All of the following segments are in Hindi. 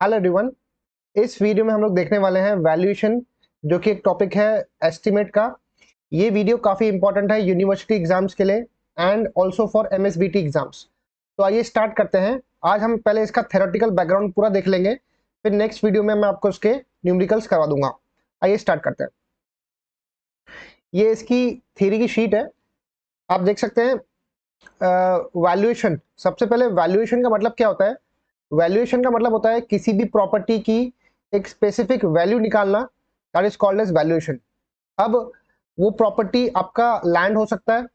Hello everyone. इस वीडियो में हम लोग देखने वाले हैं वैल्यूएशन, जो कि एक टॉपिक है एस्टिमेट का। ये वीडियो काफ़ी इंपॉर्टेंट है यूनिवर्सिटी एग्जाम्स के लिए and also for MSBT exams. तो आइए स्टार्ट करते हैं। आज हम पहले इसका थ्योरेटिकल बैकग्राउंड पूरा देख लेंगे, फिर नेक्स्ट वीडियो में मैं आपको उसके न्यूमेरिकल्स करवा दूंगा। आइए स्टार्ट करते हैं। ये इसकी थ्योरी की शीट है, आप देख सकते हैं। वैल्यूएशन, सबसे पहले वैल्यूएशन का मतलब क्या होता है? वैल्यूएशन का मतलब होता है किसी भी प्रॉपर्टी की एक स्पेसिफिक वैल्यू निकालना, that is called as valuation. अब वो प्रॉपर्टी आपका लैंड हो सकता है,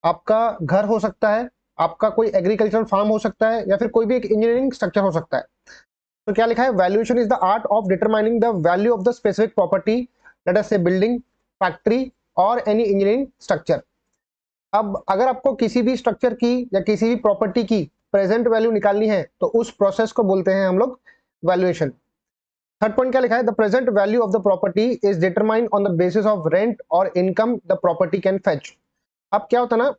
आपका घर हो सकता है, आपका कोई एग्रीकल्चरल फार्म हो सकता है, या फिर कोई भी एक इंजीनियरिंग स्ट्रक्चर हो सकता है। तो क्या लिखा है? Valuation is the art of determining the value of the specific property, let us से बिल्डिंग, फैक्ट्री और एनी इंजीनियरिंग स्ट्रक्चर। अब अगर आपको किसी भी स्ट्रक्चर की या किसी भी प्रॉपर्टी की प्रेजेंट वैल्यू निकालनी है तो उस प्रोसेस को बोलते हैं हम लोग वैल्यूएशन। थर्ड पॉइंट क्या लिखा है? The present value of the property is determined on the basis of rent और income the property can fetch. अब क्या होता है ना,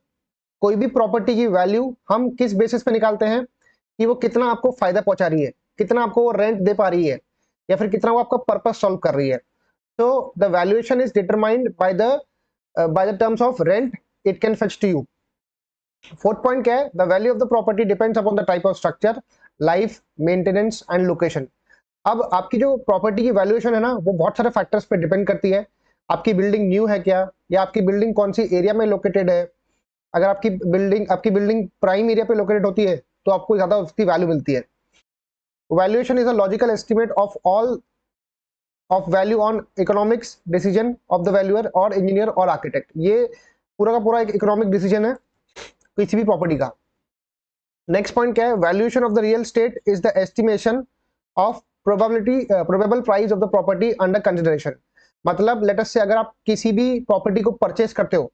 कोई भी प्रॉपर्टी की वैल्यू हम किस बेसिस पे निकालते हैं कि वो कितना आपको फायदा पहुंचा रही है, कितना आपको वो रेंट दे पा रही है, या फिर कितना वो आपका पर्पस सॉल्व कर रही है। तो the valuation is determined by the terms of rent it can fetch to you. Fourth point क्या है? The value of the property depends upon the type of structure, life, maintenance and location. अब आपकी जो प्रॉपर्टी की वैल्यूएशन है ना, वो बहुत सारे फैक्टर्स पे डिपेंड करती है। आपकी बिल्डिंग न्यू है क्या, या आपकी बिल्डिंग कौन सी एरिया में लोकेटेड है। अगर आपकी बिल्डिंग प्राइम एरिया पे लोकेटेड होती है तो आपको ज्यादा उसकी वैल्यू मिलती है। Valuation is a logical estimate of all of value on economics decision of the valuer और इंजीनियर और आर्किटेक्ट। ये पूरा का पूरा एक इकोनॉमिक डिसीजन है किसी भी प्रॉपर्टी का। नेक्स्ट पॉइंट क्या है? Valuation of the real estate is the estimation of probable price of the property under consideration. मतलब लेट अस से अगर आप किसी भी प्रॉपर्टी को परचेस करते हो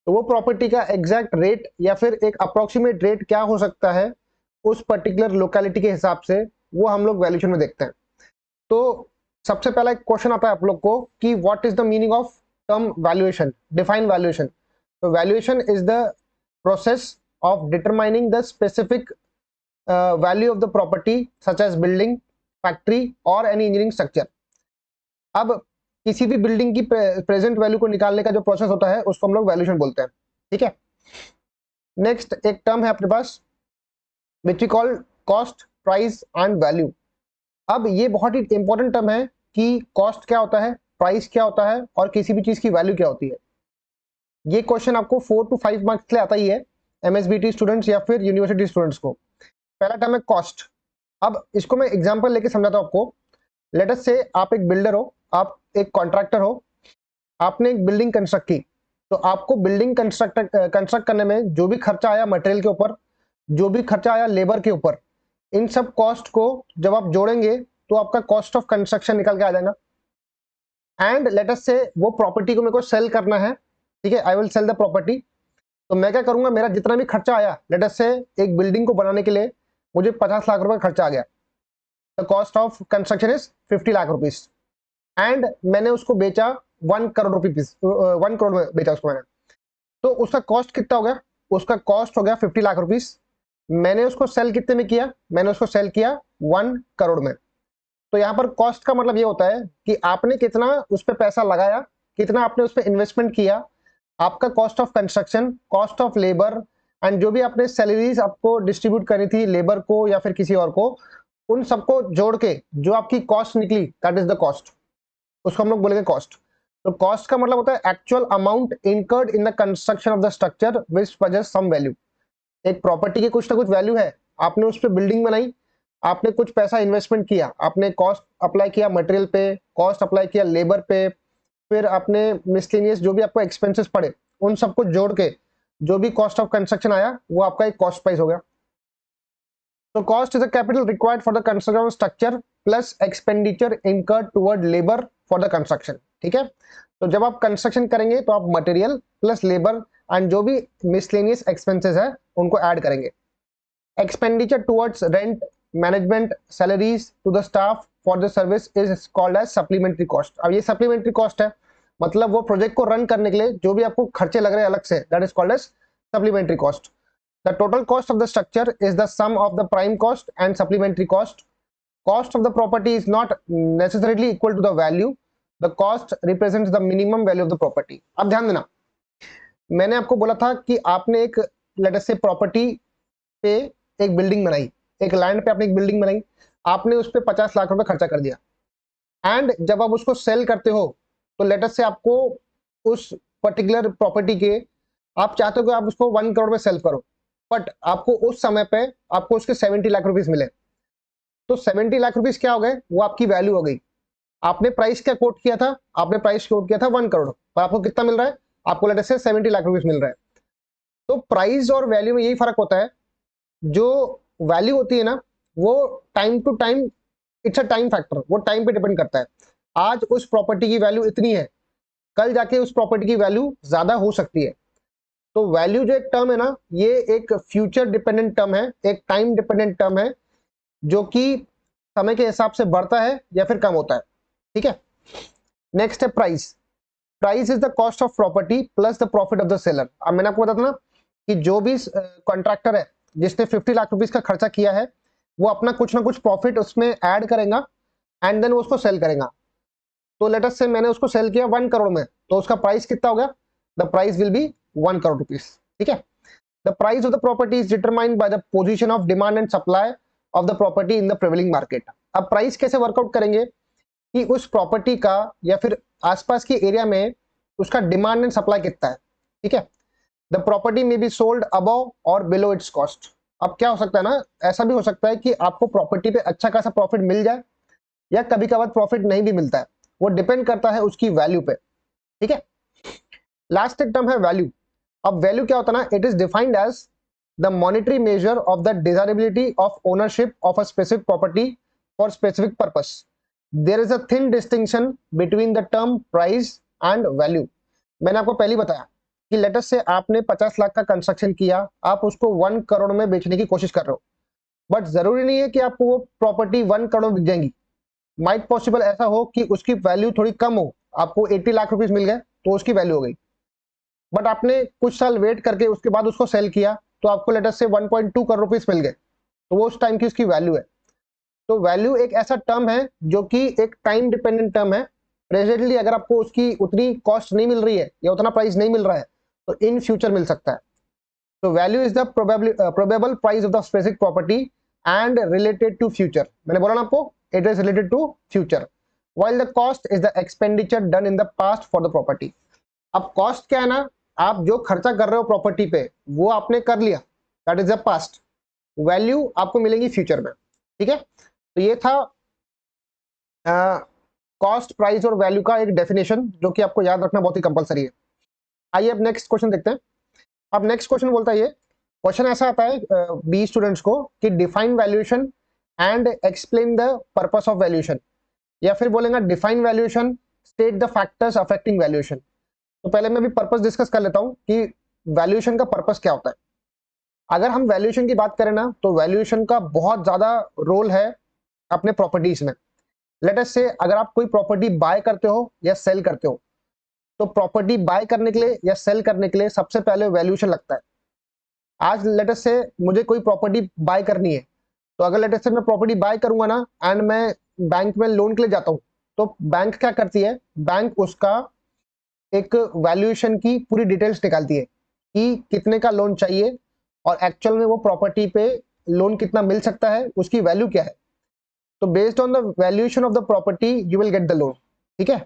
तो वो प्रॉपर्टी का एग्जैक्ट रेट या फिर एक अप्रोक्सीमेट रेट क्या हो सकता है उस पर्टिकुलर लोकेलिटी के हिसाब से, वो हम लोग वैल्यूएशन में देखते हैं। तो सबसे पहला एक क्वेश्चन आता है आप लोग को कि what is the meaning of term valuation, define valuation. तो valuation is the process of determining the specific value of the property such as building, factory or any engineering structure। अब किसी भी बिल्डिंग की प्रेजेंट वैल्यू को निकालने का जो प्रोसेस होता है उसको हम लोग वैल्यूएशन बोलते हैं। ठीक है। नेक्स्ट एक टर्म है अपने पास which we call cost, price and value. अब ये बहुत ही इंपॉर्टेंट टर्म है कि कॉस्ट क्या होता है, प्राइस क्या होता है और किसी भी चीज की वैल्यू क्या होती है। ये क्वेश्चन आपको 4 to 5 मार्क्स के लिए आता ही है, एमएसबीटी स्टूडेंट्स या फिर यूनिवर्सिटी स्टूडेंट्स को। पहला टर्म है कॉस्ट। अब इसको मैं एग्जांपल लेके समझाता हूं आपको। लेट अस से आप एक बिल्डर हो, आप एक कॉन्ट्रैक्टर हो, आपने एक बिल्डिंग कंस्ट्रक्ट की। तो आपको बिल्डिंग कंस्ट्रक्ट करने में जो भी खर्चा आया मटेरियल के ऊपर, जो भी खर्चा आया लेबर के ऊपर, इन सब कॉस्ट को जब आप जोड़ेंगे तो आपका कॉस्ट ऑफ कंस्ट्रक्शन निकल के आ जाएगा। एंड लेट अस से वो प्रॉपर्टी को मेरे को सेल करना है। ठीक है, I will sell the property. तो मैं क्या करूंगा, मेरा जितना भी खर्चा आया, लेट अस से एक बिल्डिंग को बनाने के लिए मुझे 50 लाख रुपए खर्चा आ गया, the cost of construction is 50 lakh rupees. And मैंने उसको बेचा 1 करोड़ में बेचा उसको मैंने। तो उसका कॉस्ट कितना हो गया? उसका कॉस्ट हो गया 50 लाख रुपीज। मैंने उसको सेल कितने में किया? मैंने उसको सेल किया 1 करोड़ में। तो यहाँ पर कॉस्ट का मतलब ये होता है कि आपने कितना उस पर पैसा लगाया, कितना आपने उस पर इन्वेस्टमेंट किया, आपका cost of construction, cost of labour and जो भी आपने सैलरीज आपको डिस्ट्रीब्यूट करनी थी लेबर को या फिर किसी और को, उन सबको जोड़ के जो आपकी कॉस्ट निकली, दैट इज द कॉस्ट। उसको हम लोग बोलेंगे कॉस्ट। तो कॉस्ट का मतलब होता है actual amount incurred in the construction of the structure which possess some value. एक प्रॉपर्टी की कुछ ना कुछ वैल्यू है, आपने उस पर बिल्डिंग बनाई, आपने कुछ पैसा इन्वेस्टमेंट किया, आपने कॉस्ट अप्लाई किया मटेरियल पे, कॉस्ट अप्लाई किया लेबर पे, फिर आपने मिसलेनियस जो भी आपको एक्सपेंसेस पड़े उन सबको जोड़ के जो भी कॉस्ट ऑफ कंस्ट्रक्शन आया वो आपका एक कॉस्ट प्राइस हो गया। तो cost is the capital required for the construction of structure plus expenditure incurred toward labour for the construction. ठीक है। तो जब आप कंस्ट्रक्शन करेंगे तो आप मटेरियल प्लस लेबर एंड जो भी मिसलेनियस एक्सपेंसेस है उनको ऐड करेंगे। Expenditure towards rent, management, salaries to the staff for the service is called as supplementary cost. अब ये सप्लीमेंट्री कॉस्ट है, मतलब वो प्रोजेक्ट को रन करने के लिए जो भी आपको खर्चे लग रहे हैं अलग से, that is called as supplementary cost. The total cost of the structure is the sum of the prime cost and supplementary cost. cost of the property is not necessarily equal to the value. The cost represents the minimum value of the property. अब ध्यान देना, मैंने आपको बोला था कि आपने एक लेट अस से प्रॉपर्टी पे एक बिल्डिंग बनाई, एक लैंड पे आपने एक बिल्डिंग बनाई, आपने उस पे 50 लाख रुपए खर्चा कर दिया, एंड जब आप उसको सेल करते हो तो लेट अस से आपको उस पर्टिकुलर प्रॉपर्टी के आप चाहते हो कि आप उसको 1 करोड़ में सेल करो, बट आपको उस समय पे आपको उसके 70 लाख रुपीस मिले, तो 70 लाख रुपीस क्या हो गए, वो आपकी वैल्यू हो गई। आपने प्राइस क्या कोट किया था, आपने प्राइस कोट किया था 1 करोड़, पर आपको कितना मिल रहा है, आपको लेट अस से 70 लाख रुपीस मिल रहा है। तो प्राइस और वैल्यू में यही फर्क होता है, जो वैल्यू होती है ना वो time to time, it's a time factor, वो टाइम पे डिपेंड करता है। आज उस प्रॉपर्टी की वैल्यू इतनी है, कल जाके उस प्रॉपर्टी की वैल्यू ज्यादा हो सकती है। तो वैल्यू जो एक टर्म है ना, ये एक फ्यूचर डिपेंडेंट टर्म है, एक टाइम डिपेंडेंट टर्म है, जो कि समय के हिसाब से बढ़ता है या फिर कम होता है। ठीक है, नेक्स्ट है price. Price is the cost of property plus the profit of the seller. अब मैंने आपको बताया था ना कि जो भी कॉन्ट्रैक्टर है जिसने 50 लाख रुपीस का खर्चा किया है, वो अपना कुछ ना कुछ प्रॉफिट उसमें ऐड करेगा एंड देन उसको सेल करेगा। तो लेट अस से मैंने उसको सेल किया 1 करोड़ में, तो उसका प्राइस कितना हो गया, the price will be 1 crore rupees. ठीक है, the price of the property is determined by the position of demand and supply of the property in the prevailing market. अब प्राइस कैसे वर्कआउट करेंगे कि उस प्रॉपर्टी का या फिर आसपास के एरिया में उसका डिमांड एंड सप्लाई कितना है। ठीक है, द प्रॉपर्टी में बी सोल्ड अबव और बिलो इट्स कॉस्ट। अब क्या हो सकता है ना, ऐसा भी हो सकता है कि आपको प्रॉपर्टी पे अच्छा खासा प्रॉफिट मिल जाए या कभी कभार प्रॉफिट नहीं भी मिलता है, वो डिपेंड करता है उसकी वैल्यू पे। ठीक है, लास्ट एक टर्म है वैल्यू। अब वैल्यू क्या होता है ना, it is defined as the monetary measure of the desirability of ownership of a specific property for specific purpose. There is a thin distinction between the term price and value. मैंने आपको पहले बताया कि लेट अस से आपने 50 लाख का कंस्ट्रक्शन किया, आप उसको 1 करोड़ में बेचने की कोशिश कर रहे हो, बट जरूरी नहीं है कि आपको वो प्रॉपर्टी 1 करोड़ में बिक जाएंगी। माइट पॉसिबल ऐसा हो कि उसकी वैल्यू थोड़ी कम हो, आपको 80 लाख रुपीस मिल गए तो उसकी वैल्यू हो गई, बट आपने कुछ साल वेट करके उसके बाद उसको सेल किया तो आपको लेट अस से 1.2 करोड़ रुपीस मिल गए, तो वो उस टाइम की उसकी वैल्यू है। तो वैल्यू एक ऐसा टर्म है जो कि एक टाइम डिपेंडेंट टर्म है। प्रेजेंटली अगर आपको उसकी उतनी कॉस्ट नहीं मिल रही है या उतना प्राइस नहीं मिल रहा है, तो इन फ्यूचर मिल सकता है। तो value is the probable price of the specific property and related to future. मैंने बोला ना आपको, it is related to future, while the cost is the expenditure done in the past for the property। अब कॉस्ट क्या है ना, आप जो खर्चा कर रहे हो प्रॉपर्टी पे वो आपने कर लिया, that is the past. Value आपको मिलेगी फ्यूचर में। ठीक है, तो ये था कॉस्ट, प्राइस और वैल्यू का एक डेफिनेशन जो कि आपको याद रखना बहुत ही कंपलसरी है। आइए अब नेक्स्ट क्वेश्चन देखते हैं। अब नेक्स्ट क्वेश्चन बोलता है, ये क्वेश्चन ऐसा आता है बी स्टूडेंट्स को कि define valuation and explain the purpose of valuation, या फिर बोलेंगे define valuation, state the factors affecting valuation. तो पहले मैं भी पर्पस डिस्कस कर लेता हूं कि वैल्यूएशन का पर्पस क्या होता है। अगर हम वैल्यूएशन की बात करें ना, तो वैल्यूएशन का बहुत ज्यादा रोल है अपने प्रॉपर्टीज में। लेट अस से अगर आप कोई प्रॉपर्टी बाय करते हो या सेल करते हो, तो प्रॉपर्टी बाय करने के लिए या सेल करने के लिए सबसे पहले वैल्यूएशन लगता है। आज लेट अस से मुझे कोई प्रॉपर्टी बाय करनी है, तो अगर लेट अस से मैं प्रॉपर्टी बाय करूंगा ना एंड मैं बैंक में लोन के लिए जाता हूं, तो बैंक क्या करती है, बैंक उसका एक वैल्यूएशन की पूरी डिटेल्स निकालती है कि कितने का लोन चाहिए और एक्चुअल में वो प्रॉपर्टी पे लोन कितना मिल सकता है, उसकी वैल्यू क्या है। तो based on the valuation of the property you will get the loan. ठीक है,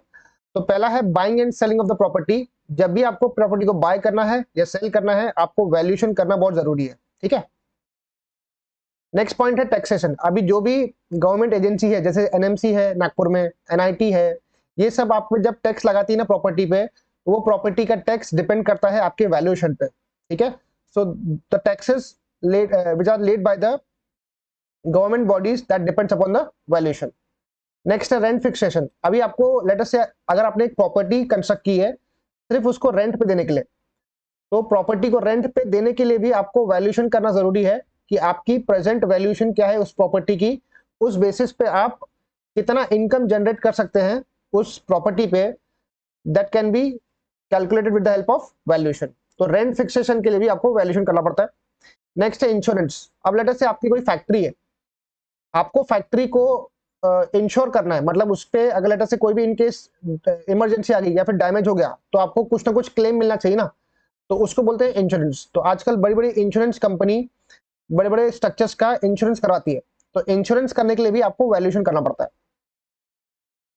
तो पहला है buying and selling of the property. जब भी आपको प्रॉपर्टी को बाय करना है या सेल करना है, आपको वैल्यूएशन करना बहुत जरूरी है। ठीक है, नेक्स्ट पॉइंट है टैक्सेशन। अभी जो भी गवर्नमेंट एजेंसी है, जैसे एनएमसी है नागपुर में, एनआईटी है, ये सब आप जब टैक्स लगाती है ना प्रॉपर्टी पे, तो वो प्रॉपर्टी का टैक्स डिपेंड करता है आपके वैल्यूएशन पे। ठीक है, so the taxes which are levied by the government bodies that depends upon the valuation. Next है रेंट फिक्सेशन। अभी आपको लेट अस से अगर आपने एक प्रॉपर्टी कंस्ट्रक्ट की है सिर्फ उसको रेंट पे देने के लिए, तो प्रॉपर्टी को रेंट पे देने के लिए भी आपको वैल्यूएशन करना जरूरी है कि आपकी प्रेजेंट वैल्यूएशन क्या है उस प्रॉपर्टी की। उस बेसिस पे आप कितना इनकम जनरेट कर सकते हैं उस प्रॉपर्टी पे, that can be calculated with the help of valuation. तो रेंट फिक्सेशन के लिए भी आपको वैल्यूएशन करना पड़ता है। नेक्स्ट है इंश्योरेंस। अब लेट अस से आपकी कोई फैक्ट्री है, आपको फैक्ट्री को इंश्योर करना है, मतलब उस पे अगर लेटर से कोई भी इनकेस इमरजेंसी आ गई या फिर डैमेज हो गया तो आपको कुछ ना कुछ क्लेम मिलना चाहिए ना, तो उसको बोलते हैं इंश्योरेंस। तो आजकल बड़ी बड़ी इंश्योरेंस कंपनी बड़े बड़े स्ट्रक्चर्स का इंश्योरेंस करवाती है, तो इंश्योरेंस करने के लिए भी आपको वैल्यूएशन करना पड़ता है।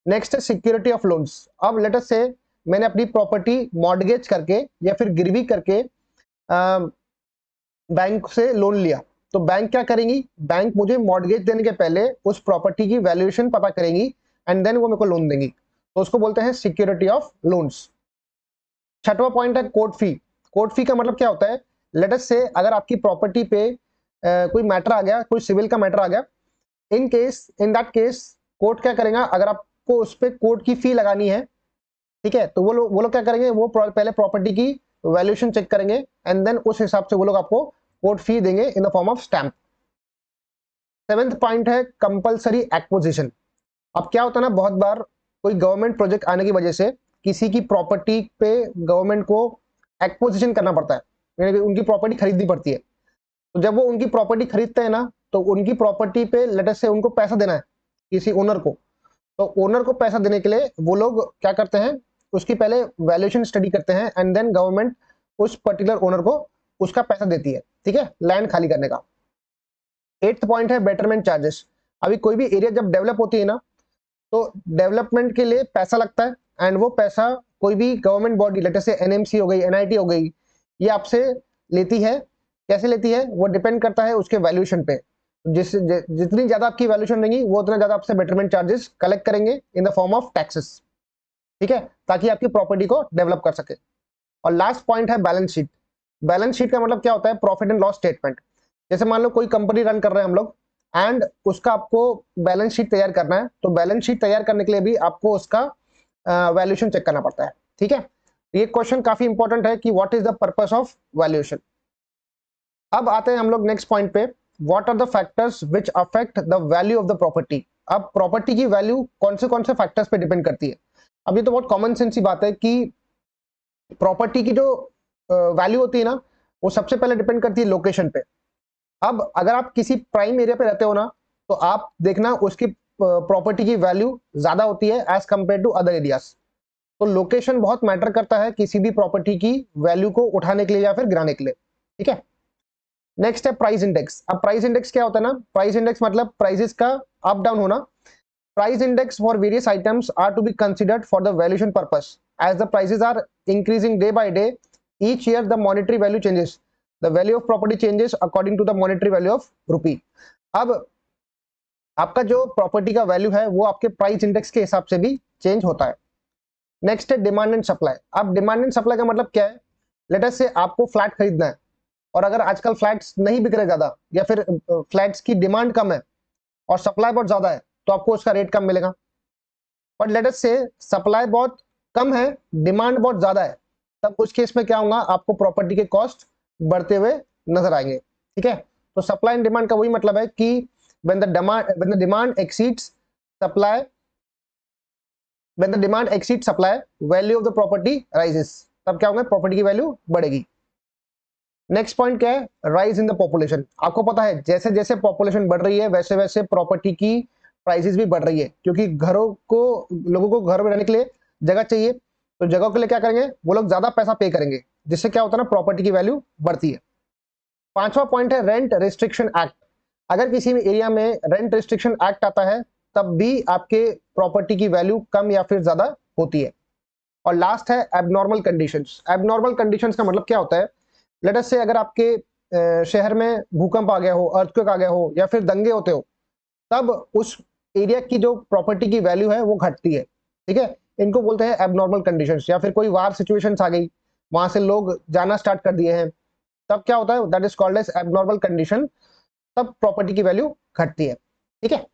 नेक्स्ट है सिक्योरिटी ऑफ लोन्स। अब लेटर से मैंने अपनी प्रॉपर्टी मॉर्गेज करके या फिर गिरवी करके बैंक से लोन लिया, तो बैंक क्या करेंगी, बैंक मुझे मॉर्गेज देने के पहले उस प्रॉपर्टी की वैल्यूएशन पता करेंगी एंड देन वो मेरे को लोन देंगी, तो उसको बोलते हैं सिक्योरिटी ऑफ लोन्स। छठवां पॉइंट है कोर्ट फी। कोर्ट फी का मतलब क्या होता है, लेटर से अगर आपकी प्रॉपर्टी पे कोई मैटर आ गया, कोई सिविल का मैटर आ गया, इन दैट केस कोर्ट क्या करेगा, अगर आपको उस पर कोर्ट की फी लगानी है, ठीक है, तो वो लोग क्या करेंगे, वो पहले प्रॉपर्टी की वैल्यूएशन चेक करेंगे एंड देन उस हिसाब से वो लोग आपको कोर्ट फी देंगे in the form of stamp. Seventh point है कंपलसरी एक्विजिशन। अब क्या होता है ना, बहुत बार कोई गवर्नमेंट प्रोजेक्ट आने की वजह से किसी की प्रॉपर्टी पे गवर्नमेंट को एक्विजिशन करना पड़ता है, यानी कि उनकी प्रॉपर्टी खरीदनी पड़ती है। तो जब वो उनकी प्रॉपर्टी खरीदते हैं ना, तो उनकी प्रॉपर्टी पे लेटर से उनको पैसा देना है किसी ओनर को, तो ओनर को पैसा देने के लिए वो लोग क्या करते हैं, उसकी पहले वैल्यूएशन स्टडी करते हैं एंड देन गवर्नमेंट उस पर्टिकुलर ओनर को उसका पैसा देती है, ठीक है, लैंड खाली करने का। एट्थ पॉइंट है बेटरमेंट चार्जेस। अभी कोई भी एरिया जब डेवलप होती है ना, तो डेवलपमेंट के लिए पैसा लगता है एंड वो पैसा कोई भी गवर्नमेंट बॉडी, लेटर से एनएमसी हो गई, एनआईटी हो गई, ये आपसे लेती है। कैसे लेती है, वो डिपेंड करता है उसके वैल्यूएशन पे। जितनी ज्यादा आपकी वैल्यूएशन रहेगी वो उतना ज्यादा आपसे बेटरमेंट चार्जेस कलेक्ट करेंगे in the form of taxes, ठीक है, ताकि आपकी प्रॉपर्टी को डेवलप कर सके। और लास्ट पॉइंट है बैलेंस शीट। बैलेंस शीट का मतलब क्या होता है, प्रॉफिट एंड लॉस स्टेटमेंट। जैसे मान लो कोई कंपनी रन कर रहे हैं हम लोग एंड उसका आपको बैलेंस शीट तैयार करना है, तो बैलेंस शीट तैयार करने के लिए भी आपको उसका वैल्यूएशन चेक करना पड़ता है, ठीक है। ये क्वेश्चन काफी इंपॉर्टेंट है कि what is the purpose of valuation. अब आते हैं हम लोग नेक्स्ट पॉइंट पे, what are the factors which affect the value of the property. अब प्रॉपर्टी की वैल्यू कौन से फैक्टर्स पे डिपेंड करती है। अब ये तो बहुत कॉमन सेंस ही बात है कि प्रॉपर्टी की जो वैल्यू होती है ना, वो सबसे पहले डिपेंड करती है लोकेशन पे। अब अगर आप किसी प्राइम एरिया पे रहते हो ना, तो आप देखना उसकी प्रॉपर्टी की वैल्यू ज्यादा होती है as compare to other areas. तो लोकेशन बहुत मैटर करता है किसी भी प्रॉपर्टी की वैल्यू को उठाने के लिए या फिर गिराने के लिए, ठीक है। नेक्स्ट है प्राइस इंडेक्स। अब प्राइस इंडेक्स क्या होता है ना, प्राइस इंडेक्स मतलब प्राइसेस का अप डाउन होना। Price index for various items are to be considered for the valuation purpose, as the prices are increasing day by day, each year the monetary value changes, the value of property changes according to the monetary value of rupee। अब आपका जो प्रॉपर्टी का वैल्यू है वो आपके प्राइस इंडेक्स के हिसाब से भी चेंज होता है। नेक्स्ट है डिमांड एंड सप्लाई। अब डिमांड एंड सप्लाई का मतलब क्या है, लेट अस से आपको फ्लैट खरीदना है और अगर आजकल फ्लैट्स नहीं बिक रहे ज्यादा या फिर फ्लैट्स की डिमांड कम है और सप्लाई बहुत ज्यादा है, तो आपको उसका रेट कम मिलेगा। बट लेट अस से सप्लाई बहुत कम है, डिमांड बहुत ज्यादा है, तब उस केस में क्या होगा, आपको प्रॉपर्टी के कॉस्ट बढ़ते हुए नजर आएंगे, ठीक है। तो सप्लाई एंड डिमांड का वही मतलब है कि when the demand exceeds supply, when the demand exceeds supply, value of the property rises, तब क्या होगा, प्रॉपर्टी की वैल्यू बढ़ेगी। नेक्स्ट पॉइंट क्या है, राइज इन द पॉपुलेशन। आपको पता है जैसे जैसे पॉपुलेशन बढ़ रही है वैसे वैसे प्रॉपर्टी की प्राइसेस भी बढ़ रही है, क्योंकि लोगों को घर में रहने के लिए जगह चाहिए, तो जगह के लिए क्या करेंगे, वो लोग ज्यादा पैसा पे करेंगे, जिससे क्या होता है ना, प्रॉपर्टी की वैल्यू बढ़ती है। पांचवा पॉइंट है रेंट रिस्ट्रिक्शन एक्ट। अगर किसी भी एरिया में रेंट रिस्ट्रिक्शन एक्ट आता है तब भी आपके प्रॉपर्टी की वैल्यू कम या फिर ज्यादा होती है। और लास्ट है एबनॉर्मल कंडीशंस। एबनॉर्मल कंडीशंस का मतलब क्या होता है, लेट अस से अगर आपके शहर में भूकंप आ गया हो, अर्थक्वेक आ गया हो या फिर दंगे होते हो, तब उस एरिया की जो प्रॉपर्टी की वैल्यू है वो घटती है, ठीक है। इनको बोलते हैं एबनॉर्मल कंडीशंस। या फिर कोई वार सिचुएशंस आ गई, वहां से लोग जाना स्टार्ट कर दिए हैं, तब क्या होता है, that is called as abnormal condition, तब प्रॉपर्टी की वैल्यू घटती है, ठीक है।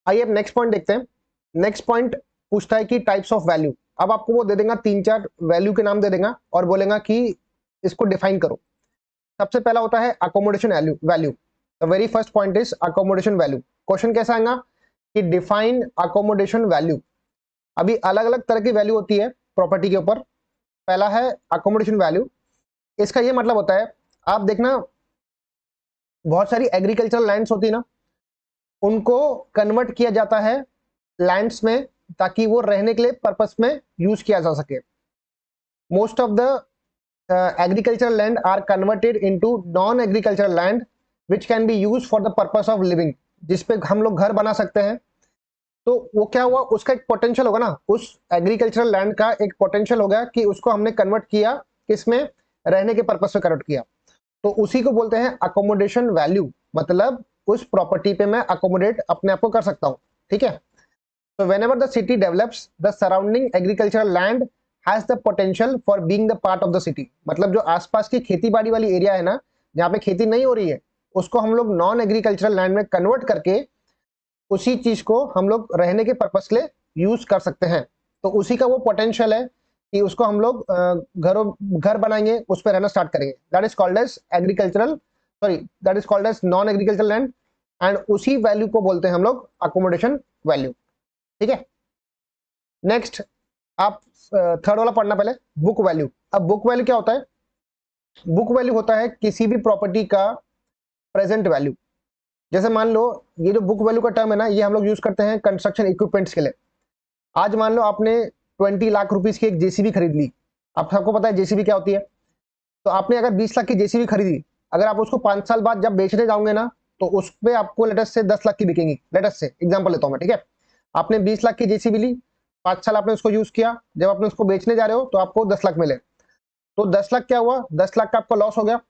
आइए अब नेक्स्ट पॉइंट देखते हैं। नेक्स्ट पॉइंट पूछता है कि टाइप्स ऑफ वैल्यू। अब आपको वो दे देगा 3-4 वैल्यू के नाम दे देगा और बोलेगा कि इसको डिफाइन करो। सबसे पहला होता है accommodation value. The very first point is accommodation value. Question कैसा आएगा कि डिफाइन अकोमोडेशन वैल्यू। अभी अलग अलग तरह की वैल्यू होती है प्रॉपर्टी के ऊपर। पहला है अकोमोडेशन वैल्यू। इसका ये मतलब होता है, आप देखना बहुत सारी एग्रीकल्चरल लैंड्स होती है ना, उनको कन्वर्ट किया जाता है लैंड्स में, ताकि वो रहने के लिए पर्पस में यूज किया जा सके। Most of the agricultural land are converted into non agricultural land which can be used for the purpose of living, जिसपे हम लोग घर बना सकते हैं। तो वो क्या हुआ, उसका एक पोटेंशियल होगा ना, उस एग्रीकल्चरल लैंड का एक पोटेंशियल हो गया कि उसको हमने कन्वर्ट किया, किसमें, रहने के पर्पस में कन्वर्ट किया। तो उसी को बोलते हैं अकोमोडेशन वैल्यू, मतलब उस प्रॉपर्टी पे मैं अकोमोडेट अपने आप को कर सकता हूँ, ठीक है। तो whenever the city develops, the surrounding agricultural land has the potential for being the part of the city, मतलब जो आसपास की खेती बाड़ी वाली एरिया है ना, जहाँ पे खेती नहीं हो रही है, उसको हम लोग नॉन एग्रीकल्चरल लैंड में कन्वर्ट करके उसी चीज को हम लोग रहने के पर्पस ले यूज कर सकते हैं। तो उसी का वो पोटेंशियल है कि उसको हम लोग घर बनाएंगे, उस पर रहना स्टार्ट करेंगे। That is called as agricultural, sorry, that is called as non agricultural land, and उसी वैल्यू को बोलते हैं हम लोग अकोमोडेशन वैल्यू, ठीक है। नेक्स्ट आप थर्ड वाला पढ़ना पहले, बुक वैल्यू। अब बुक वैल्यू क्या होता है? बुक वैल्यू होता है किसी भी प्रॉपर्टी का प्रेजेंट वैल्यू। जैसे मान लो ये जो बुक वैल्यू का टर्म है ना, ये हम लोग यूज करते हैं कंस्ट्रक्शन इक्विपमेंट्स के लिए। आज मान लो आपने 20 लाख रुपीस की एक जेसीबी खरीद ली। आप सबको पता है जेसीबी क्या होती है। तो आपने अगर 20 लाख की जेसीबी खरीदी, अगर आप उसको 5 साल बाद जब बेचने जाओगे ना, तो उस पर आपको लेटेस्ट से 10 लाख की बिकेंगी। लेटेस्ट से एग्जाम्पल लेता हूँ मैं, ठीक है। आपने 20 लाख की जेसीबी ली, 5 साल आपने उसको यूज किया, जब आपने उसको बेचने जा रहे हो तो आपको 10 लाख मिले। तो 10 लाख क्या हुआ, 10 लाख का आपका लॉस हो गया।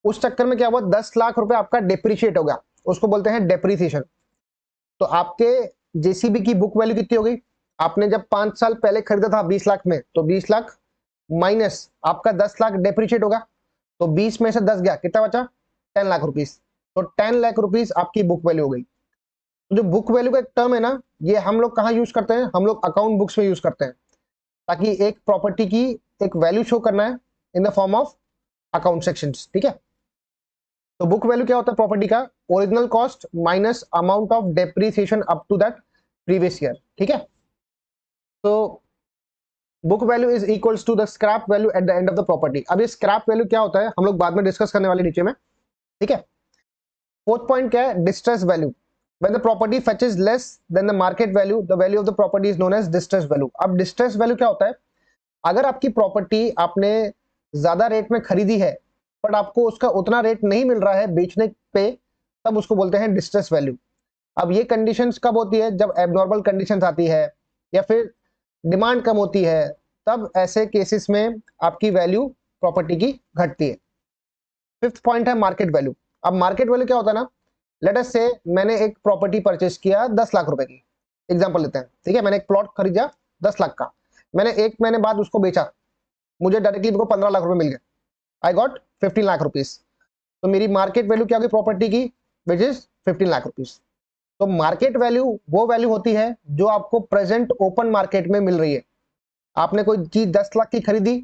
उस चक्कर में क्या हुआ, 10 लाख रुपए आपका डेप्रिशिएट हो गया, उसको बोलते हैं डेप्रिसिएशन। तो आपके जेसीबी की बुक वैल्यू कितनी हो गई? आपने जब 5 साल पहले खरीदा था 20 लाख में, तो 20 लाख माइनस आपका 10 लाख डेप्रिशिएट होगा। तो 20 में से 10 गया, कितना बचा? 10 लाख रुपीस। तो 10 लाख रुपीस आपकी बुक वैल्यू हो गई। तो जो बुक वैल्यू का एक टर्म है ना, ये हम लोग कहाँ यूज करते हैं? हम लोग अकाउंट बुक्स में यूज करते हैं, ताकि एक प्रॉपर्टी की एक वैल्यू शो करना है in the form of account sections, ठीक है। तो बुक वैल्यू क्या होता है प्रॉपर्टी का? Original cost minus amount of depreciation up to that previous year, ठीक है। तो book value is equals to the scrap value at the end of the property. अब ये स्क्रैप वैल्यू क्या होता है हम लोग बाद में डिस्कस करने वाले नीचे में, ठीक है। फोर्थ पॉइंट क्या है? Distress value. When the property fetches less than the market value, the value of the property is known as distress value. अब distress value क्या होता है? अगर आपकी प्रॉपर्टी आपने ज्यादा रेट में खरीदी है, बट आपको उसका उतना रेट नहीं मिल रहा है बेचने पे, तब उसको बोलते हैं डिस्ट्रेस वैल्यू। अब ये कंडीशंस कब होती है? जब एबनॉर्मल कंडीशंस आती है या फिर डिमांड कम होती है, तब ऐसे केसेस में आपकी वैल्यू प्रॉपर्टी की घटती है। फिफ्थ पॉइंट है मार्केट वैल्यू। अब मार्केट वैल्यू क्या होता है ना, लेट अस से मैंने एक प्रॉपर्टी परचेस किया 10 लाख रुपए की, एग्जांपल लेते हैं, ठीक है। मैंने एक प्लॉट खरीदा 10 लाख का, मैंने 1 महीने बाद उसको बेचा, मुझे डायरेक्टली 15 लाख रुपए मिल गए, आई गॉट 15 लाख रुपीस। तो मेरी मार्केट वैल्यू क्या होगी प्रॉपर्टी की? Which is 15 lakh rupees. तो मार्केट वैल्यू वो वैल्यू होती है जो आपको प्रेजेंट ओपन मार्केट में मिल रही है। आपने कोई चीज 10 लाख की खरीदी,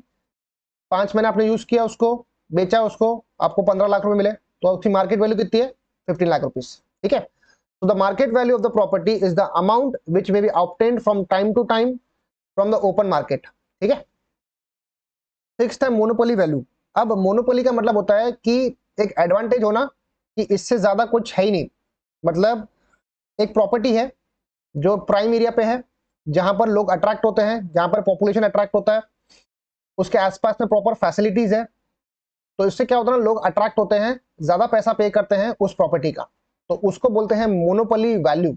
5 महीने आपने यूज किया उसको, बेचा उसको, आपको 15 लाख रुपए मिले, तो उसकी मार्केट वैल्यू कितनी है? 15 लाख रुपीस, ठीक है। So the market value of the property is the amount which may be obtained from time to time from the open market, ठीक है। सिक्स्थ है मोनोपोली वैल्यू। अब मोनोपोली का मतलब होता है कि एक एडवांटेज होना कि इससे ज्यादा कुछ है ही नहीं। मतलब एक प्रॉपर्टी है जो प्राइम एरिया पे है, जहां पर लोग अट्रैक्ट होते हैं, जहां पर पॉपुलेशन अट्रैक्ट होता है, उसके आसपास में प्रॉपर फैसिलिटीज है, तो इससे क्या होता है ना, लोग अट्रैक्ट होते हैं, ज्यादा पैसा पे करते हैं उस प्रॉपर्टी का, तो उसको बोलते हैं monopoly value.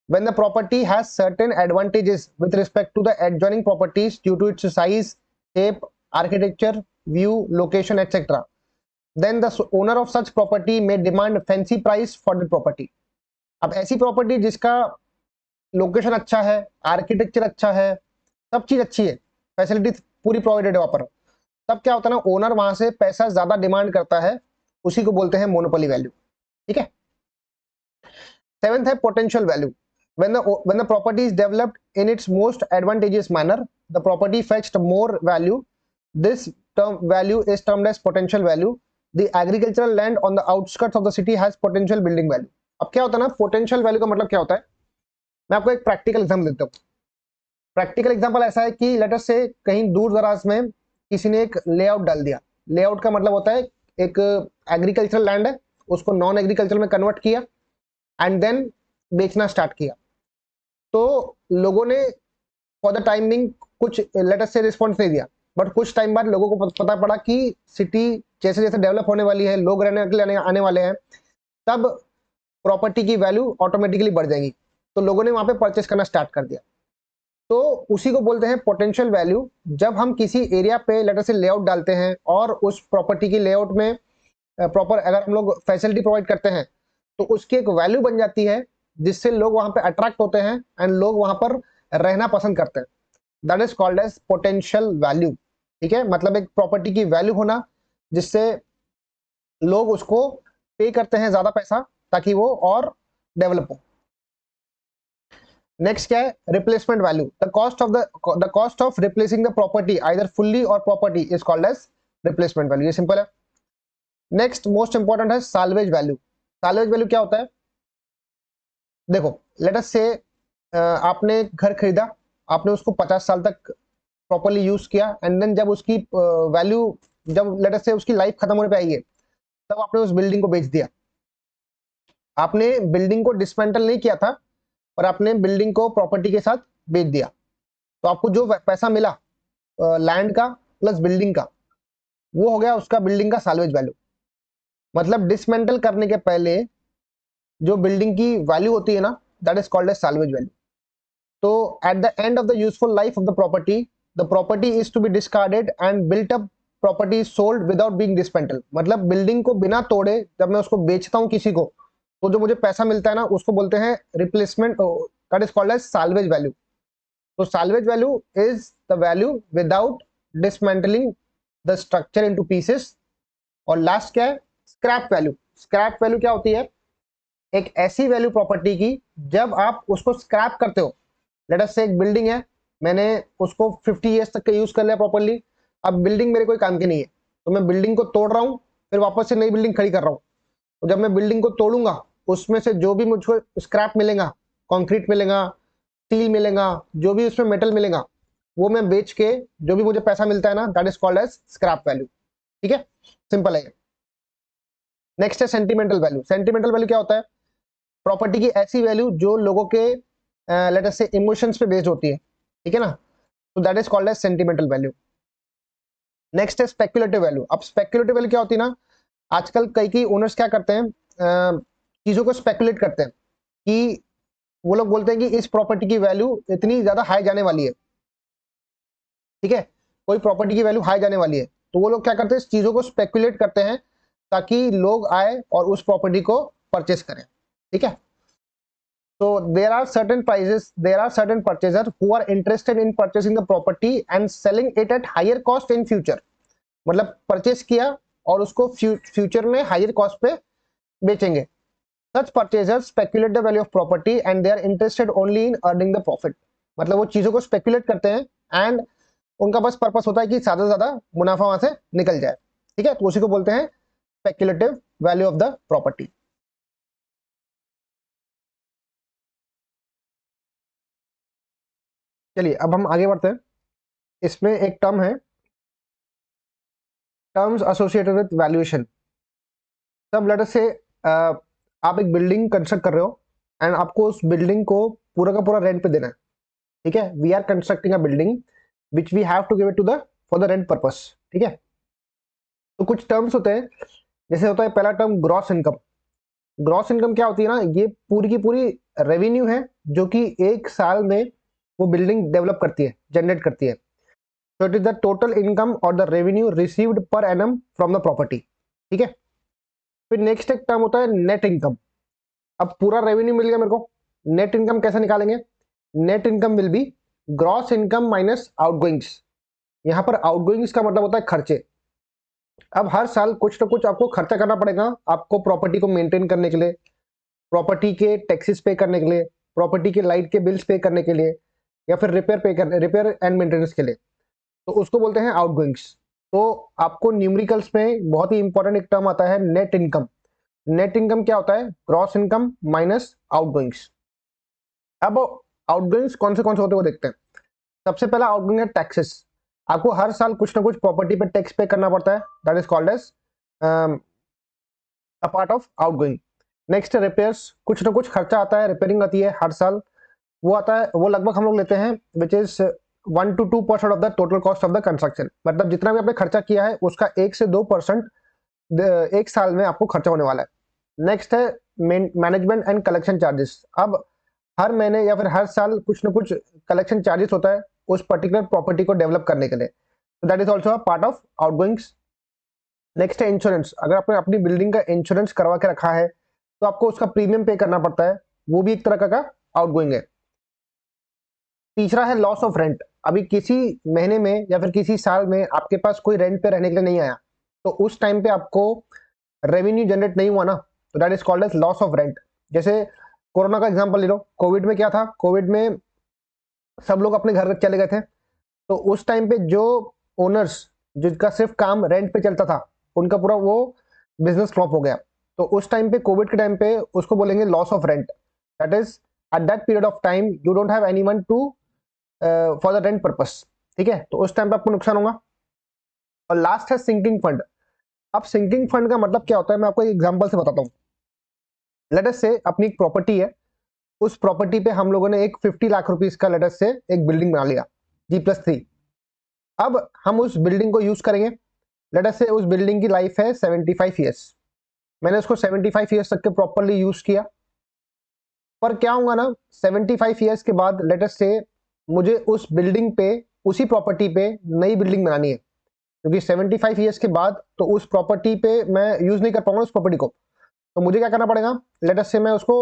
When the property has certain advantages with respect to the adjoining properties due to its size, shape, architecture, view, location, etc., then the owner of such property may demand fancy price for the property. अब ऐसी प्रॉपर्टी जिसका लोकेशन अच्छा है, आर्किटेक्चर अच्छा है, सब चीज अच्छी है, फैसिलिटी पूरी प्रोवाइडेड है वहां पर, तब क्या होता है ना, ओनर वहां से पैसा ज्यादा डिमांड करता है, उसी को बोलते हैं मोनोपोली वैल्यू, ठीक है। सेवेंथ है potential value. When the property is developed in its most advantageous manner, the property fetched more value. This term value is termed as potential value. The agricultural land on the outskirts of the city has potential building value. अब क्या होता है ना, पोटेंशियल वैल्यू का मतलब क्या होता है? मैं आपको एक प्रैक्टिकल एग्जाम्पल देता हूँ। प्रैक्टिकल एग्जाम्पल ऐसा है कि लेट अस से कहीं दूर दराज में किसी ने एक लेआउट डाल दिया। लेआउट का मतलब होता है एक एग्रीकल्चरल लैंड है, उसको नॉन एग्रीकल्चर में कन्वर्ट किया एंड देन बेचना स्टार्ट किया। तो लोगों ने फॉर द टाइमिंग कुछ लेट अस से रिस्पॉन्स नहीं दिया, बट कुछ टाइम बाद लोगों को पता पड़ा कि सिटी जैसे जैसे डेवलप होने वाली है, लोग रहने के लिए आने वाले हैं, तब प्रॉपर्टी की वैल्यू ऑटोमेटिकली बढ़ जाएगी। तो लोगों ने वहां पे परचेस करना स्टार्ट कर दिया। तो उसी को बोलते हैं पोटेंशियल वैल्यू। जब हम किसी एरिया पे लेट अस से लेआउट डालते हैं और उस प्रॉपर्टी की लेआउट में प्रॉपर अगर हम लोग फैसिलिटी प्रोवाइड करते हैं तो उसकी एक वैल्यू बन जाती है, जिससे लोग वहां पे अट्रैक्ट होते हैं एंड लोग वहां पर रहना पसंद करते हैं। That is called as potential value. ठीक है, मतलब एक प्रॉपर्टी की वैल्यू होना जिससे लोग उसको पे करते हैं ज्यादा पैसा ताकि वो और डेवलप हो। नेक्स्ट क्या है, replacement value. The cost of replacing the property either fully or property is called as replacement value. ये सिंपल है। नेक्स्ट मोस्ट इंपॉर्टेंट है साल्वेज वैल्यू। साल्वेज वैल्यू क्या होता है? देखो, लेट अस से आपने घर खरीदा, आपने उसको 50 साल तक प्रॉपरली यूज किया एंड देन जब उसकी वैल्यू जब लेट अस से उसकी लाइफ खत्म होने पे आई है, तब आपने उस बिल्डिंग को बेच दिया। आपने बिल्डिंग को डिसमेंटल नहीं किया था, पर आपने बिल्डिंग को प्रॉपर्टी के साथ बेच दिया। तो आपको जो पैसा मिला लैंड का प्लस बिल्डिंग का, वो हो गया उसका बिल्डिंग का साल्वेज वैल्यू। मतलब डिसमेंटल करने के पहले जो बिल्डिंग की वैल्यू होती है ना, that is called as salvage value. तो at the end of the useful life of the property is to be discarded and built up property is sold without being dismantle. मतलब बिल्डिंग को बिना तोड़े जब मैं उसको बेचता हूँ किसी को, तो जो मुझे पैसा मिलता है ना, उसको बोलते हैं replacement, that is called as salvage value. तो salvage value is the value without dismantling the structure into pieces. और लास्ट क्या है, स्क्रैप वैल्यू। स्क्रैप वैल्यू क्या होती है? एक ऐसी वैल्यू प्रॉपर्टी की जब आप उसको स्क्रैप करते हो। लेट अस से एक बिल्डिंग है, मैंने उसको 50 ईयर्स तक का यूज कर लिया प्रॉपर्ली, अब बिल्डिंग मेरे कोई काम की नहीं है, तो मैं बिल्डिंग को तोड़ रहा हूँ, फिर वापस से नई बिल्डिंग खड़ी कर रहा हूँ। तो जब मैं बिल्डिंग को तोड़ूंगा, उसमें से जो भी मुझको स्क्रैप मिलेगा, कंक्रीट मिलेगा, स्टील मिलेगा, जो भी उसमें मेटल मिलेगा, वो मैं बेच के जो भी मुझे पैसा मिलता है ना, that is called as scrap value. ठीक है, सिंपल है। नेक्स्ट है सेंटिमेंटल वैल्यू। सेंटिमेंटल वैल्यू क्या होता है? प्रॉपर्टी की ऐसी वैल्यू जो लोगों के लेट अस से इमोशंस पे बेस्ड होती है। ठीक है ना, तो that is called as sentimental value. Next is speculative value. अब स्पेक्युलेटिव वैल्यू क्या होती है ना, आजकल कई ओनर्स क्या करते हैं, चीजों को स्पेकुलेट करते हैं कि वो लोग बोलते हैं कि इस प्रॉपर्टी की वैल्यू इतनी ज्यादा हाई जाने वाली है। ठीक है, कोई प्रॉपर्टी की वैल्यू हाई जाने वाली है, तो वो लोग क्या करते हैं, इस चीजों को स्पेकुलेट करते हैं ताकि लोग आए और उस प्रॉपर्टी को परचेस करें। ठीक है, so there are certain purchasers who are interested in purchasing the property and selling it at higher cost in future। मतलब परचेस किया और उसको फ्यूचर में हायर कॉस्ट पे बेचेंगे। Such purchasers speculate the value of property and they are interested only in earning the profit। मतलब वो चीजों को स्पेकुलेट करते हैं एंड उनका बस पर्पस होता है कि ज्यादा से ज्यादा मुनाफा वहां से निकल जाए। ठीक है, तो उसी को बोलते हैं speculative value of the property. चलिए अब हम आगे बढ़ते हैं। इसमें एक टर्म है, टर्म्स एसोसिएटेड विद वैल्यूएशन। तब लेट अस से आप एक बिल्डिंग कंस्ट्रक्ट कर रहे हो एंड आपको उस बिल्डिंग को पूरा का पूरा रेंट पे देना है। ठीक है, we are constructing a building which we have to give it to the for the rent purpose. ठीक है, तो कुछ टर्म्स होते हैं, जैसे होता है पहला term gross income. Gross income क्या होती है ना, ये पूरी की पूरी रेवेन्यू है जो कि एक साल में वो बिल्डिंग डेवलप करती है, जनरेट करती है। So it is the total income or the revenue received per annum from the property। ठीक है, फिर नेक्स्ट एक टर्म होता है नेट इनकम। अब पूरा रेवेन्यू मिल गया मेरे को, नेट इनकम कैसे निकालेंगे? Net income will be gross income minus आउटगोइंग्स। यहाँ पर आउटगोइंग्स का मतलब होता है खर्चे। अब हर साल कुछ ना कुछ आपको खर्चा करना पड़ेगा, आपको प्रॉपर्टी को मेंटेन करने के लिए, प्रॉपर्टी के टैक्सेस पे करने के लिए, प्रॉपर्टी के लाइट के बिल्स पे करने के लिए, या फिर रिपेयर एंड मेंटेनेंस के लिए, तो उसको बोलते हैं आउटगोइंग्स। तो आपको न्यूमेरिकल्स में बहुत ही इंपॉर्टेंट एक टर्म आता है नेट इनकम। नेट इनकम क्या होता है? Gross income minus आउटगोइंग्स। अब आउटगोइंग्स कौन से होते हैं वो देखते हैं। सबसे पहला आउटगोइंग है टैक्सेस। आपको हर साल कुछ ना कुछ प्रॉपर्टी पे टैक्स पे करना पड़ता है, that is called as a part of outgoing. Next repairs, कुछ ना कुछ खर्चा आता है, रिपेयरिंग आती है हर साल, वो आता है, वो लगभग हम लोग लेते हैं which is 1 to 2% of the total cost of the construction. मतलब जितना भी आपने खर्चा किया है उसका 1 से 2% एक साल में आपको खर्चा होने वाला है। नेक्स्ट है मैनेजमेंट एंड कलेक्शन चार्जेस। अब हर महीने या फिर हर साल कुछ ना कुछ कलेक्शन चार्जेस होता है उस पर्टिकुलर प्रॉपर्टी को डेवलप करने के लिए, तो that is also a part of आउटगोइंग्स। Next है इंश्योरेंस। अगर आपने अपनी बिल्डिंग का इंश्योरेंस करवा के रखा है तो आपको उसका प्रीमियम पे करना पड़ता है, वो भी एक तरह का आउटगोइंग है। तीसरा है लॉस ऑफ रेंट। अभी किसी महीने में या फिर किसी साल में आपके पास कोई रेंट पे रहने के लिए नहीं आया, तो उस टाइम पे आपको रेवेन्यू जनरेट नहीं हुआ ना, तो that is called as loss of rent. जैसे कोरोना का एग्जांपल ले लो, कोविड में क्या था, कोविड में सब लोग अपने घर चले गए थे, तो उस टाइम पे जो ओनर्स जिनका सिर्फ काम रेंट पे चलता था, उनका पूरा वो बिजनेस फ्लॉप हो गया। तो उस टाइम पे, कोविड के टाइम पे, उसको बोलेंगे loss of rent. That is at that period of time you don't have anyone to for the rent purpose. ठीक है, तो उस टाइम पे आपको नुकसान होगा। और लास्ट है सिंकिंग फंड। अब सिंकिंग फंड का मतलब क्या होता है, मैं आपको एक एग्जांपल से बताता हूँ। लेट अस से अपनी एक प्रॉपर्टी है, उस प्रॉपर्टी पे हम लोगों ने एक 50 लाख रुपीस का लेट अस से एक बिल्डिंग बना लिया G+3। अब हम उस बिल्डिंग को यूज करेंगे। लेट अस से उस बिल्डिंग की लाइफ है 75 ईयर्स। मैंने उसको 75 ईयर्स तक के प्रॉपरली यूज किया, पर क्या होगा ना, 75 ईयर्स के बाद लेट अस से मुझे उस बिल्डिंग पे, उसी प्रॉपर्टी पे नई बिल्डिंग बनानी है, क्योंकि 75 ईयर्स के बाद तो उस प्रॉपर्टी पे मैं यूज नहीं कर पाऊंगा उस प्रॉपर्टी को। तो मुझे क्या करना पड़ेगा, लेट अस से मैं उसको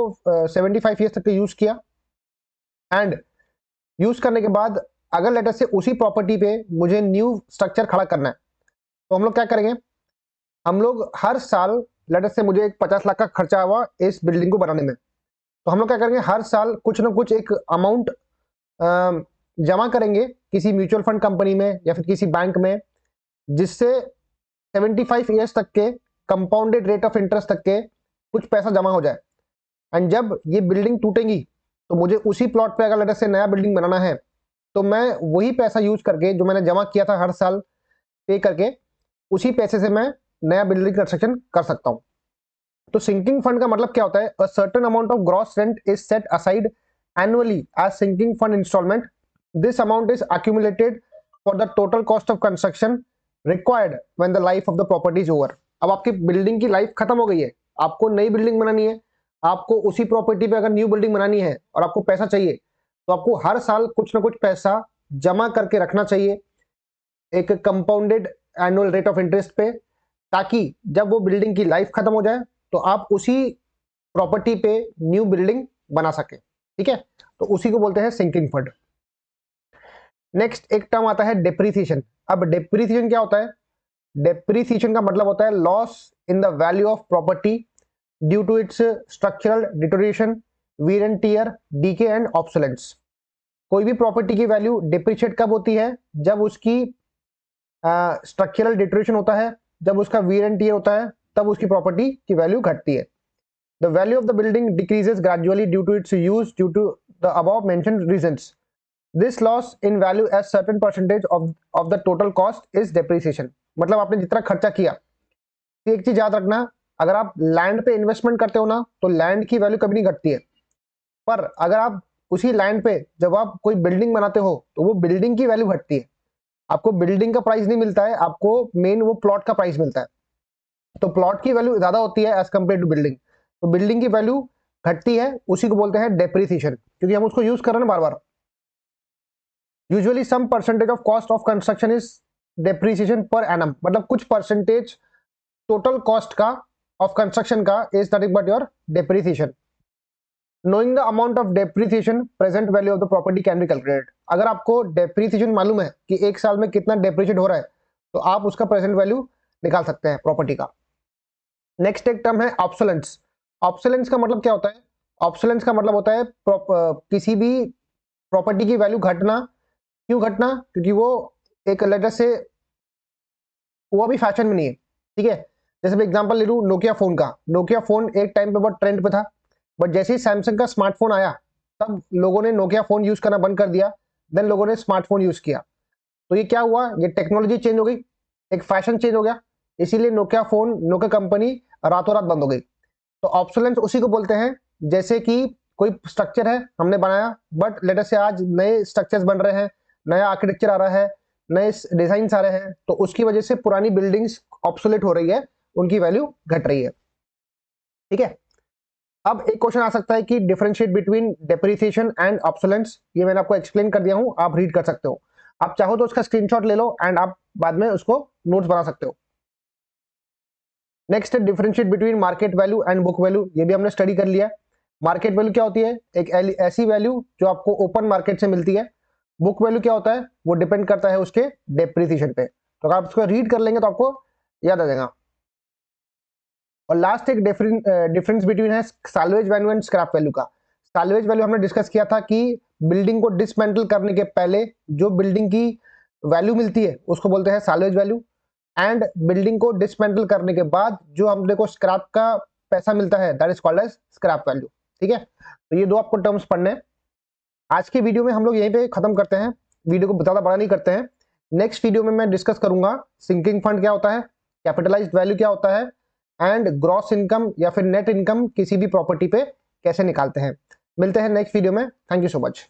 75 ईयर्स तक के यूज किया, एंड यूज करने के बाद अगर लेट अस से उसी प्रॉपर्टी पे मुझे न्यू स्ट्रक्चर खड़ा करना है, तो हम लोग क्या करेंगे, हम लोग हर साल, लेट अस से मुझे एक 50 लाख का खर्चा हुआ इस बिल्डिंग को बनाने में, तो हम लोग क्या करेंगे, हर साल कुछ ना कुछ एक अमाउंट जमा करेंगे किसी म्यूचुअल फंड कंपनी में या फिर किसी बैंक में, जिससे 75 ईयर्स तक के कंपाउंडेड रेट ऑफ इंटरेस्ट तक के कुछ पैसा जमा हो जाए। एंड जब ये बिल्डिंग टूटेगी तो मुझे उसी प्लॉट पे अगर लेट अस से नया बिल्डिंग बनाना है, तो मैं वही पैसा यूज करके जो मैंने जमा किया था हर साल पे करके, उसी पैसे से मैं नया बिल्डिंग कंस्ट्रक्शन कर सकता हूं। तो सिंकिंग फंड का मतलब क्या होता है, a certain amount of gross rent is set aside annually as sinking fund installment. This amount is accumulated for the total cost of construction required when the life of the property is over. अब आपकी बिल्डिंग की लाइफ खत्म हो गई है, आपको नई बिल्डिंग बनानी है, आपको उसी प्रॉपर्टी पे अगर न्यू बिल्डिंग बनानी है और आपको पैसा चाहिए, तो आपको हर साल कुछ ना कुछ पैसा जमा करके रखना चाहिए एक compounded annual rate of interest पे, ताकि जब वो बिल्डिंग की लाइफ खत्म हो जाए तो आप उसी प्रॉपर्टी पे न्यू बिल्डिंग बना सके। ठीक है, तो उसी को बोलते हैं सिंकिंग फंड। नेक्स्ट एक टर्म आता है डेप्रीसिएशन। अब डेप्रीसिएशन क्या होता है, डेप्रीसिएशन का मतलब होता है loss in the value of property due to its structural deterioration, wear and tear, decay and obsolescence. कोई भी प्रॉपर्टी की वैल्यू डिप्रिशिएट कब होती है, जब उसकी स्ट्रक्चरल डिटोरिएशन होता है, जब उसका वीर एंड टियर होता है, तब उसकी प्रॉपर्टी की वैल्यू घटती है। The value of the building decreases gradually due to its use due to the above mentioned reasons. This loss in value as certain percentage of the total cost is depreciation. मतलब आपने जितना खर्चा किया, एक चीज याद रखना, अगर आप लैंड पे इन्वेस्टमेंट करते हो ना, तो लैंड की वैल्यू कभी नहीं घटती है, पर अगर आप उसी लैंड पे जब आप कोई बिल्डिंग बनाते हो तो वो बिल्डिंग की वैल्यू घटती है। आपको बिल्डिंग का प्राइस नहीं मिलता है, आपको मेन वो प्लॉट का प्राइस मिलता है। तो प्लॉट की वैल्यू ज्यादा होती है एज कंपेयर टू बिल्डिंग, तो बिल्डिंग की वैल्यू घटती है, उसी को बोलते हैं डेप्रीसिएशन, क्योंकि हम उसको यूज कर रहे हैं बार बार। Usually some percentage of cost of construction is depreciation per annum, मतलब कुछ परसेंटेज टोटल कॉस्ट का ऑफ कंस्ट्रक्शन का is nothing but your depreciation. Knowing the amount of depreciation present value of the property can be calculated. अगर आपको डेप्रीसिएशन मालूम है कि एक साल में कितना डेप्रीशिएट हो रहा है, तो आप उसका प्रेजेंट वैल्यू निकाल सकते हैं प्रॉपर्टी का। नेक्स्ट एक टर्म है ऑब्सोलेंस। ऑब्सोलेंस का मतलब क्या होता है, ऑब्सोलेंस का मतलब होता है किसी भी प्रॉपर्टी की वैल्यू घटना। क्यों घटना, क्योंकि वो एक लेटर से वो अभी फैशन में नहीं है। ठीक है, जैसे मैं एग्जांपल ले लूं नोकिया फोन का। नोकिया फोन एक टाइम पे बहुत ट्रेंड पे था, बट जैसे ही सैमसंग का स्मार्टफोन आया, तब लोगों ने नोकिया फोन यूज करना बंद कर दिया, देन लोगों ने स्मार्टफोन यूज किया। तो ये क्या हुआ, ये टेक्नोलॉजी चेंज हो गई, एक फैशन चेंज हो गया, इसीलिए नोकिया फोन, नोकिया कंपनी रातों रात बंद हो गई। तो ऑब्सोलेंस उसी को बोलते हैं जैसे कि कोई स्ट्रक्चर है हमने बनाया, बट लेट अस से आज नए स्ट्रक्चर्स बन रहे हैं, नया आर्किटेक्चर आ रहा है, नए डिजाइन आ रहे हैं, तो उसकी वजह से पुरानी बिल्डिंग्स ऑब्सोलेट हो रही है, उनकी वैल्यू घट रही है। ठीक है, अब एक क्वेश्चन आ सकता है कि differentiate between depreciation and obsolescence. ये मैंने आपको एक्सप्लेन कर दिया हूं, आप रीड कर सकते हो। आप चाहो तो उसका स्क्रीनशॉट ले लो एंड आप बाद में उसको नोट्स बना सकते हो। नेक्स्ट है differentiate between market value and book value. ये भी हमने स्टडी कर लिया। मार्केट वैल्यू क्या होती है? एक ऐसी वैल्यू जो आपको ओपन मार्केट से मिलती है। बुक वैल्यू क्या होता है? वो डिपेंड करता है उसके डेप्रिसिएशन पे। तो अगर आप उसको रीड कर लेंगे तो आपको याद आ जाएगा। और लास्ट एक डिफरेंस बिटवीन है salvage value and scrap value का। सैल्वेज वैल्यू हमने डिस्कस किया था कि बिल्डिंग को डिसमेंटल करने के पहले जो बिल्डिंग की वैल्यू मिलती है उसको बोलते हैं सैल्वेज वैल्यू, एंड बिल्डिंग को डिसमेंटल करने के बाद जो हमने को स्क्रैप का पैसा मिलता है that is called as scrap value. ठीक है, तो ये दो आपको टर्म्स पढ़ने हैं। आज के वीडियो में हम लोग यहीं पे खत्म करते हैं, वीडियो को ज्यादा बड़ा नहीं करते हैं। नेक्स्ट वीडियो में मैं डिस्कस करूंगा सिंकिंग फंड क्या होता है, कैपिटलाइज्ड वैल्यू क्या होता है, एंड ग्रॉस इनकम या फिर नेट इनकम किसी भी प्रॉपर्टी पे कैसे निकालते हैं। मिलते हैं नेक्स्ट वीडियो में। Thank you so much.